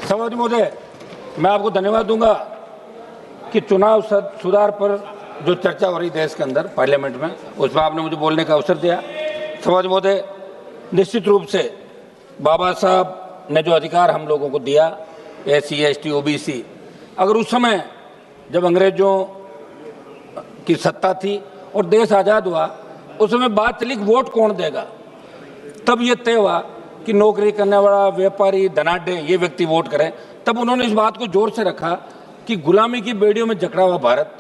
सभापति महोदय, मैं आपको धन्यवाद दूंगा कि चुनाव सुधार पर जो चर्चा हो रही देश के अंदर पार्लियामेंट में, उस पर आपने मुझे बोलने का अवसर दिया। सभापति महोदय, निश्चित रूप से बाबा साहब ने जो अधिकार हम लोगों को दिया, SC, ST, OBC, अगर उस समय जब अंग्रेजों की सत्ता थी और देश आज़ाद हुआ, उस समय बात चली वोट कौन देगा, तब ये तय हुआ कि नौकरी करने वाला, व्यापारी, धनाढ्य ये व्यक्ति वोट करें। तब उन्होंने इस बात को जोर से रखा कि गुलामी की बेड़ियों में जकड़ा हुआ भारत,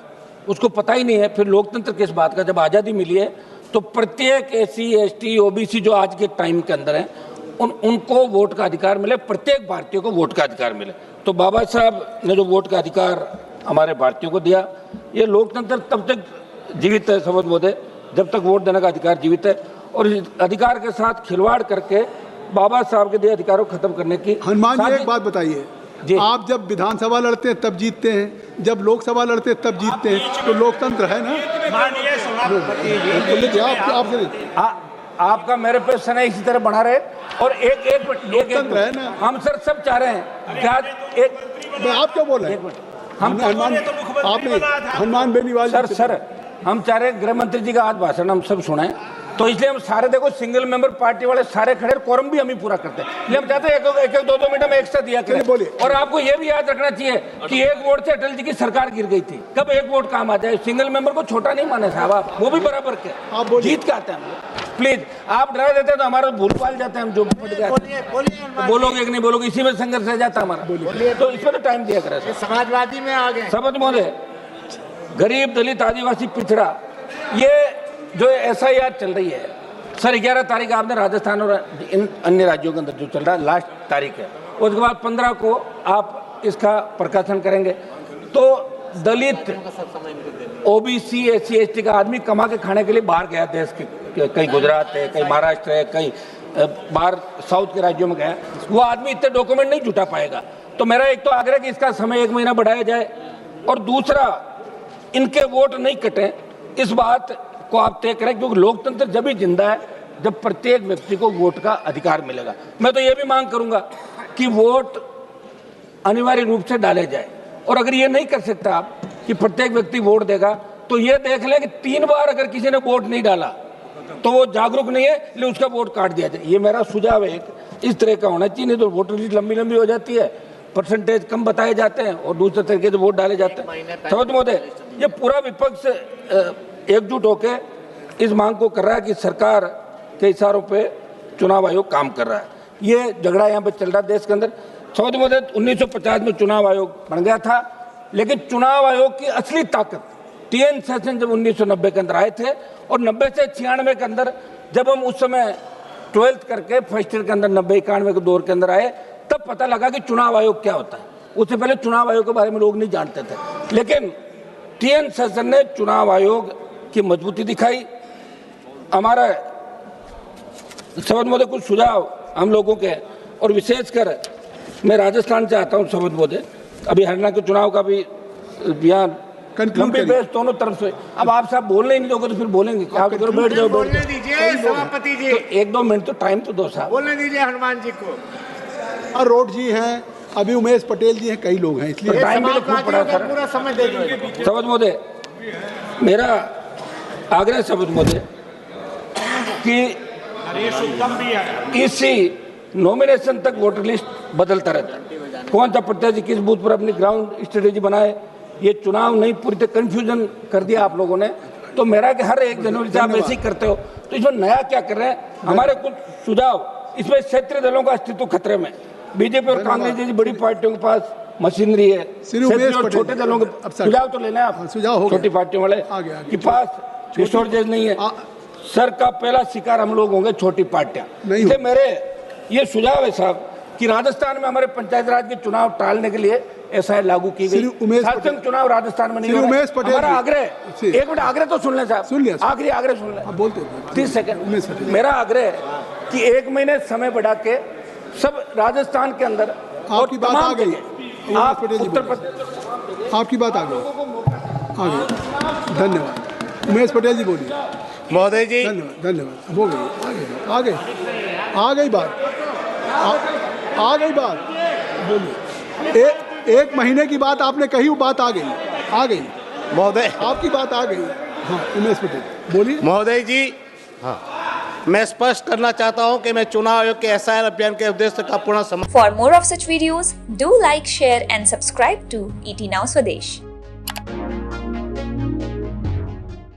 उसको पता ही नहीं है फिर लोकतंत्र किस बात का। जब आज़ादी मिली है तो प्रत्येक SC, ST, OBC जो आज के टाइम के अंदर हैं, उनको वोट का अधिकार मिले, प्रत्येक भारतीय को वोट का अधिकार मिले। तो बाबा साहब ने जो वोट का अधिकार हमारे भारतीयों को दिया, ये लोकतंत्र तब तक जीवित है सभापति महोदय जब तक वोट देने का अधिकार जीवित है। और इस अधिकार के साथ खिलवाड़ करके बाबा साहब के दिए अधिकारों को खत्म करने की। हनुमान जी, एक बात बताइए, आप जब विधानसभा लड़ते हैं तब जीतते हैं, जब लोकसभा लड़ते हैं तब जीतते हैं, तो लोकतंत्र है ना। आपका मेरे पे सना इसी तरह बना रहे और एक लोकतंत्र है ना। हम सर सब चाह रहे हैं क्या आप क्या बोल रहे हैं? हम हनुमान बेनीवाल सर हम चाह रहे हैं गृह मंत्री जी का आज भाषण हम सब सुने, तो इसलिए हम सारे देखो सिंगल मेंबर पार्टी वाले सारे खड़े, कोरम भी हम ही पूरा करते हैं। इसलिए हम चाहते हैं एक 2 मिनट में एक्स्ट्रा दिया करें। और आपको ये भी याद रखना चाहिए कि एक वोट से अटल जी की सरकार गिर गई थी, कब एक वोट काम आ जाए। सिंगल मेंबर को छोटा नहीं माने साहब, आप वो भी बराबर के आप जीत के आते हैं। प्लीज आप डरा देते हैं तो हमारा भूल पाल जाते हैं, हम जो बोलोगे कि नहीं बोलोगे, इसी में संघर्ष रह जाता हमारा। तो इसमें तो टाइम दिया करें। समाजवादी में आ गए सभापति महोदय, गरीब, दलित, आदिवासी, पिछड़ा, ये जो SIR चल रही है सर, 11 तारीख आपने राजस्थान और इन अन्य राज्यों के अंदर जो चल रहा है लास्ट तारीख है, उसके बाद 15 को आप इसका प्रकाशन करेंगे। तो दलित, OBC, SC, ST का आदमी कमा के खाने के लिए बाहर गया देश के, कहीं गुजरात है, कहीं महाराष्ट्र है, कहीं बाहर साउथ के राज्यों में गया, वो आदमी इतने डॉक्यूमेंट नहीं जुटा पाएगा। तो मेरा एक तो आग्रह कि इसका समय 1 महीना बढ़ाया जाए, और दूसरा इनके वोट नहीं कटें, इस बात को आप तय करें, क्योंकि लोकतंत्र जब ही जिंदा है जब प्रत्येक व्यक्ति को वोट का अधिकार मिलेगा। मैं तो ये भी मांग करूंगा कि वोट अनिवार्य रूप से डाले जाए, और अगर ये नहीं कर सकता आप कि प्रत्येक व्यक्ति वोट देगा, तो ये देख ले कि 3 बार अगर किसी ने वोट नहीं डाला तो वो जागरूक नहीं है, इसलिए उसका वोट काट दिया जाए। ये मेरा सुझाव है, इस तरह का होना चाहिए। नहीं तो वोटर लिस्ट लंबी हो जाती है, परसेंटेज कम बताए जाते हैं और दूसरे तरीके से वोट डाले जाते हैं। सभापति महोदय, ये पूरा विपक्ष एकजुट होकर इस मांग को कर रहा है कि सरकार के इशारों पे चुनाव आयोग काम कर रहा है। ये झगड़ा यहाँ पे चल रहा है देश के अंदर। सभापति महोदय, 1950 में चुनाव आयोग बन गया था, लेकिन चुनाव आयोग की असली ताकत TN सेशन जब 1990 के अंदर आए थे, और 90 से 96 के अंदर जब हम उस समय 12th करके फर्स्ट ईयर के अंदर 90-91 के दौर के अंदर आए, तब पता लगा कि चुनाव आयोग क्या होता है। उससे पहले चुनाव आयोग के बारे में लोग नहीं जानते थे, लेकिन TN सेशन ने चुनाव आयोग की मजबूती दिखाई। हमारा सभापति महोदय कुछ सुझाव हम लोगों के, और विशेषकर मैं राजस्थान से आता हूँ सभापति महोदय, अभी हरियाणा के चुनाव का भी यहाँ लंबी बहस दोनों तरफ से। अब आप साहब बोलने ही नहीं दोगे तो फिर बोलेंगे क्या? करो, बैठ जाओ, बोलने दीजिए सभापति जी, तो 1-2 मिनट तो टाइम तो दो साहब, बोलने दीजिए हनुमान जी को। रोड जी हैं, अभी उमेश पटेल जी हैं, कई लोग हैं, इसलिए टाइम भी तो खूब पड़ा सर। पूरा समय दे दीजिए सभापति महोदय, मेरा आग्रह सभापति महोदय कि इसी नॉमिनेशन तक वोटर लिस्ट बदलता रहता है, कौन सा प्रत्याशी किस बूथ पर अपनी ग्राउंड स्ट्रेटेजी बनाए, ये चुनाव नहीं पूरी तरह कंफ्यूजन कर दिया आप लोगों ने। तो मेरा कि हर 1 जनवरी से आप ऐसे ही करते हो, तो इसमें नया क्या कर रहे हैं? हमारे कुछ सुझाव, इसमें क्षेत्रीय दलों का अस्तित्व खतरे में। बीजेपी और कांग्रेस जैसी बड़ी पार्टियों के पास मशीनरी है, और छोटे दलों के सुझाव तो लेना है आप, छोटी पार्टियों वाले के पास रिसोर्सेज नहीं है। सर का पहला शिकार हम लोग होंगे, छोटी पार्टियां। इसलिए मेरे ये सुझाव है साहब कि राजस्थान में हमारे पंचायत राज के चुनाव टालने के लिए SIR लागू की गई। शासन चुनाव राजस्थान में नहीं हो रहा है। हमारा आग्रह, 1 मिनट आग्रह तो सुन लें साहब, आखिरी आग्रह सुन लें, 30 सेकंड। मेरा आग्रह है कि 1 महीने समय बढ़ा के सब राजस्थान के अंदर, आपकी बात आ गई, आप उत्तर प्रदेश, आपकी बात आ गई। धन्यवाद। उमेश पटेल जी बोलिए। महोदय जी, धन्यवाद। हो गई, आ गई बात, बोलिए। एक महीने की बात आपने कही, वो बात आ गई महोदय आपकी बात आ गई। हाँ उमेश पटेल बोलिए। महोदय जी, हाँ, मैं स्पष्ट करना चाहता हूं कि मैं चुनाव आयोग के SIR अभियान के उद्देश्य का पूर्ण समर्थन। For more of such videos, do like, share and subscribe to ET Now Swadesh.